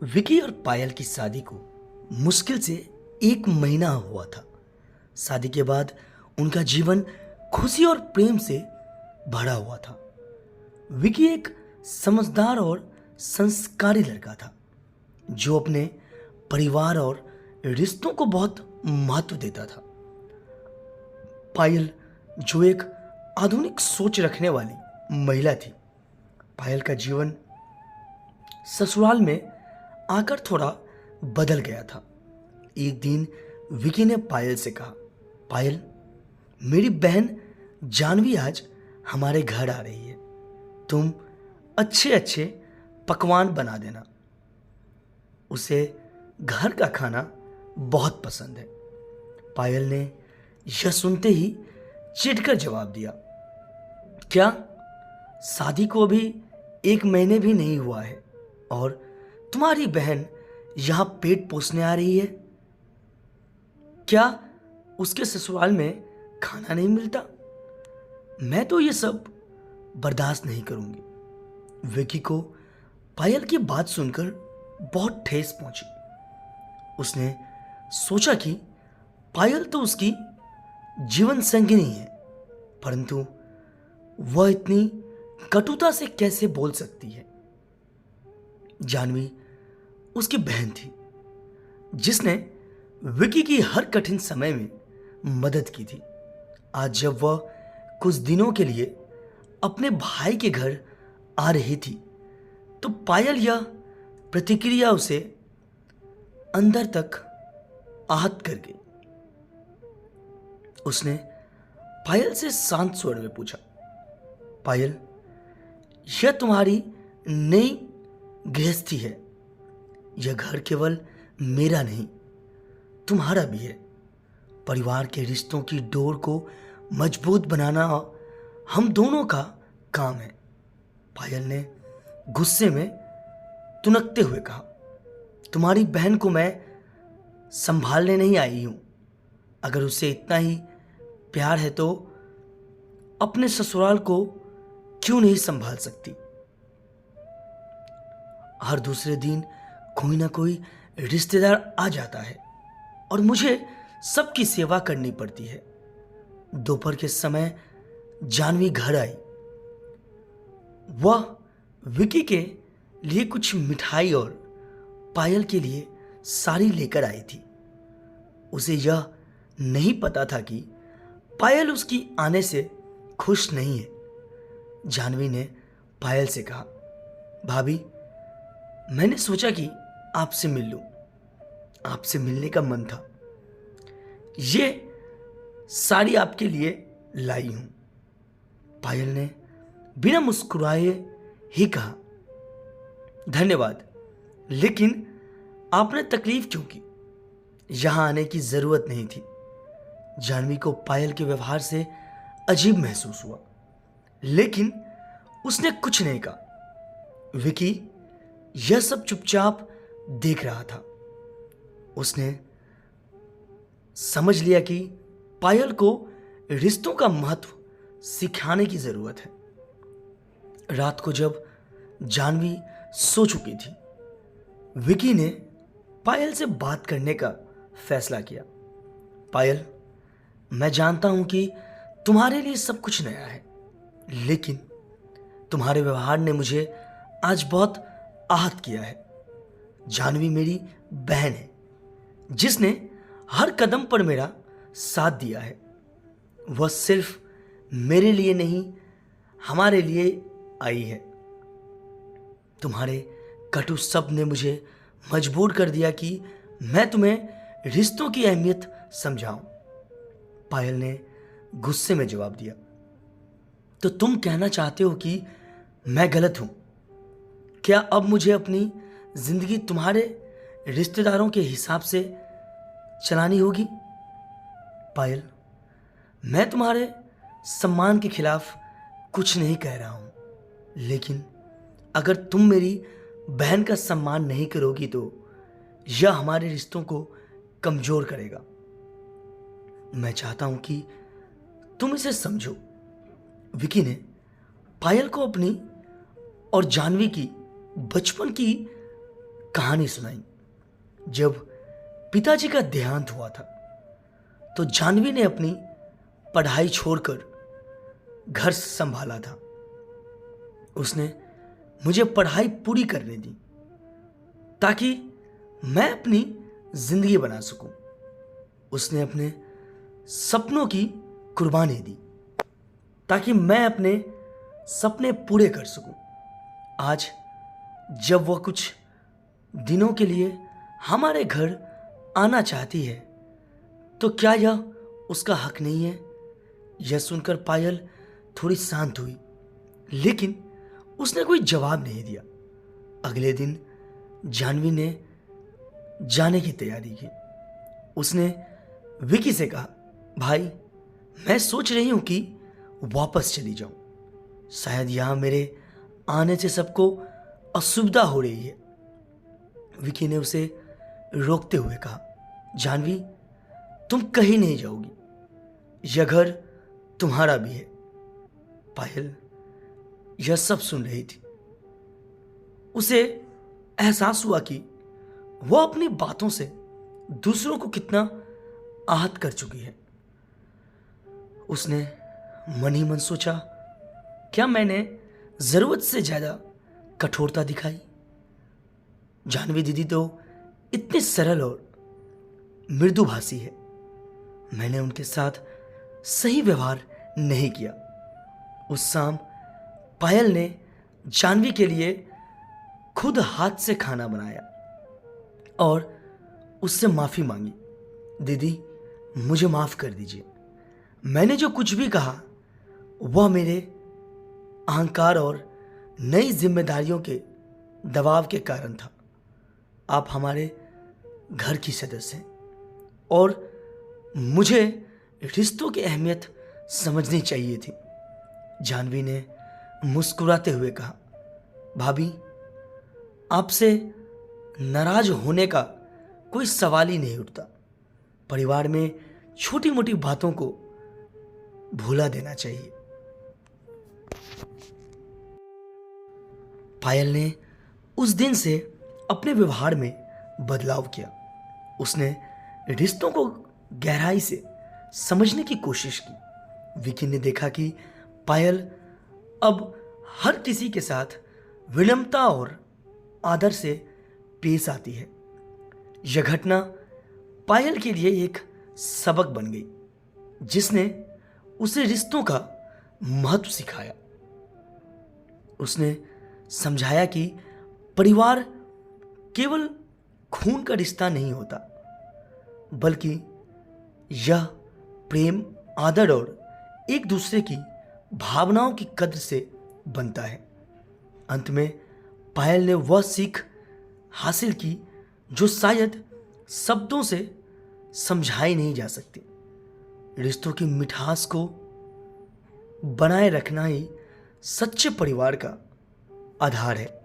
विकी और पायल की शादी को मुश्किल से 1 महीना हुआ था। शादी के बाद उनका जीवन खुशी और प्रेम से भरा हुआ था। विकी एक समझदार और संस्कारी लड़का था जो अपने परिवार और रिश्तों को बहुत महत्व देता था। पायल जो एक आधुनिक सोच रखने वाली महिला थी। पायल का जीवन ससुराल में आकर थोड़ा बदल गया था। एक दिन विकी ने पायल से कहा, पायल, मेरी बहन जानवी आज हमारे घर आ रही है। तुम अच्छे अच्छे पकवान बना देना। उसे घर का खाना बहुत पसंद है। पायल ने यह सुनते ही चिढ़कर जवाब दिया, क्या शादी को अभी 1 महीने भी नहीं हुआ है और तुम्हारी बहन यहां पेट पोसने आ रही है? क्या उसके ससुराल में खाना नहीं मिलता? मैं तो ये सब बर्दाश्त नहीं करूंगी। विकी को पायल की बात सुनकर बहुत ठेस पहुंची। उसने सोचा कि पायल तो उसकी जीवन संगिनी है, परंतु वह इतनी कटुता से कैसे बोल सकती है? जानवी उसकी बहन थी जिसने विकी की हर कठिन समय में मदद की थी। आज जब वह कुछ दिनों के लिए अपने भाई के घर आ रही थी तो पायल यह प्रतिक्रिया उसे अंदर तक आहत कर गई। उसने पायल से शांत स्वर में पूछा, पायल, यह तुम्हारी नई गृहस्थी है। यह घर केवल मेरा नहीं, तुम्हारा भी है। परिवार के रिश्तों की डोर को मजबूत बनाना हम दोनों का काम है। पायल ने गुस्से में तुनकते हुए कहा, तुम्हारी बहन को मैं संभालने नहीं आई हूं। अगर उसे इतना ही प्यार है तो अपने ससुराल को क्यों नहीं संभाल सकती? हर दूसरे दिन कोई ना कोई रिश्तेदार आ जाता है और मुझे सबकी सेवा करनी पड़ती है। दोपहर के समय जानवी घर आई। वह विकी के लिए कुछ मिठाई और पायल के लिए साड़ी लेकर आई थी। उसे यह नहीं पता था कि पायल उसकी आने से खुश नहीं है। जानवी ने पायल से कहा, भाभी, मैंने सोचा कि आपसे मिल लूं। आपसे मिलने का मन था। ये साड़ी आपके लिए लाई हूं। पायल ने बिना मुस्कुराए ही कहा, धन्यवाद, लेकिन आपने तकलीफ क्यों की? यहां आने की जरूरत नहीं थी। जानवी को पायल के व्यवहार से अजीब महसूस हुआ, लेकिन उसने कुछ नहीं कहा। विकी यह सब चुपचाप देख रहा था। उसने समझ लिया कि पायल को रिश्तों का महत्व सिखाने की जरूरत है। रात को जब जानवी सो चुकी थी, विकी ने पायल से बात करने का फैसला किया। पायल, मैं जानता हूं कि तुम्हारे लिए सब कुछ नया है, लेकिन तुम्हारे व्यवहार ने मुझे आज बहुत आहत किया है। जानवी मेरी बहन है जिसने हर कदम पर मेरा साथ दिया है। वह सिर्फ मेरे लिए नहीं, हमारे लिए आई है। तुम्हारे कटु शब्द ने मुझे मजबूर कर दिया कि मैं तुम्हें रिश्तों की अहमियत समझाऊं। पायल ने गुस्से में जवाब दिया, तो तुम कहना चाहते हो कि मैं गलत हूं? क्या अब मुझे अपनी जिंदगी तुम्हारे रिश्तेदारों के हिसाब से चलानी होगी? पायल, मैं तुम्हारे सम्मान के खिलाफ कुछ नहीं कह रहा हूं, लेकिन अगर तुम मेरी बहन का सम्मान नहीं करोगी तो यह हमारे रिश्तों को कमजोर करेगा। मैं चाहता हूं कि तुम इसे समझो। विकी ने पायल को अपनी और जानवी की बचपन की कहानी सुनाई। जब पिताजी का देहांत हुआ था तो जानवी ने अपनी पढ़ाई छोड़कर घर संभाला था। उसने मुझे पढ़ाई पूरी करने दी ताकि मैं अपनी जिंदगी बना सकूं। उसने अपने सपनों की कुर्बानी दी ताकि मैं अपने सपने पूरे कर सकूं। आज जब वह कुछ दिनों के लिए हमारे घर आना चाहती है तो क्या यह उसका हक नहीं है? यह सुनकर पायल थोड़ी शांत हुई, लेकिन उसने कोई जवाब नहीं दिया। अगले दिन जानवी ने जाने की तैयारी की। उसने विकी से कहा, भाई मैं सोच रही हूं कि वापस चली जाऊं। शायद यहां मेरे आने से सबको असुविधा हो रही है। विकी ने उसे रोकते हुए कहा, जानवी तुम कहीं नहीं जाओगी, यह घर तुम्हारा भी है। पायल यह सब सुन रही थी। उसे एहसास हुआ कि वह अपनी बातों से दूसरों को कितना आहत कर चुकी है। उसने मन ही मन सोचा, क्या मैंने जरूरत से ज्यादा कठोरता दिखाई? जानवी दीदी तो इतनी सरल और मृदुभाषी है। मैंने उनके साथ सही व्यवहार नहीं किया। उस शाम पायल ने जानवी के लिए खुद हाथ से खाना बनाया और उससे माफी मांगी। दीदी मुझे माफ कर दीजिए, मैंने जो कुछ भी कहा वह मेरे अहंकार और नई जिम्मेदारियों के दबाव के कारण था। आप हमारे घर की सदस्य हैं और मुझे रिश्तों की अहमियत समझनी चाहिए थी। जानवी ने मुस्कुराते हुए कहा, भाभी आपसे नाराज होने का कोई सवाल ही नहीं उठता। परिवार में छोटी मोटी बातों को भूला देना चाहिए। पायल ने उस दिन से अपने व्यवहार में बदलाव किया। उसने रिश्तों को गहराई से समझने की कोशिश की। विकी ने देखा कि पायल अब हर किसी के साथ विनम्रता और आदर से पेश आती है। यह घटना पायल के लिए एक सबक बन गई, जिसने उसे रिश्तों का महत्व सिखाया। उसने समझाया कि परिवार केवल खून का रिश्ता नहीं होता, बल्कि यह प्रेम, आदर और एक दूसरे की भावनाओं की कद्र से बनता है। अंत में पायल ने वह सीख हासिल की जो शायद शब्दों से समझाई नहीं जा सकती। रिश्तों की मिठास को बनाए रखना ही सच्चे परिवार का आधार है।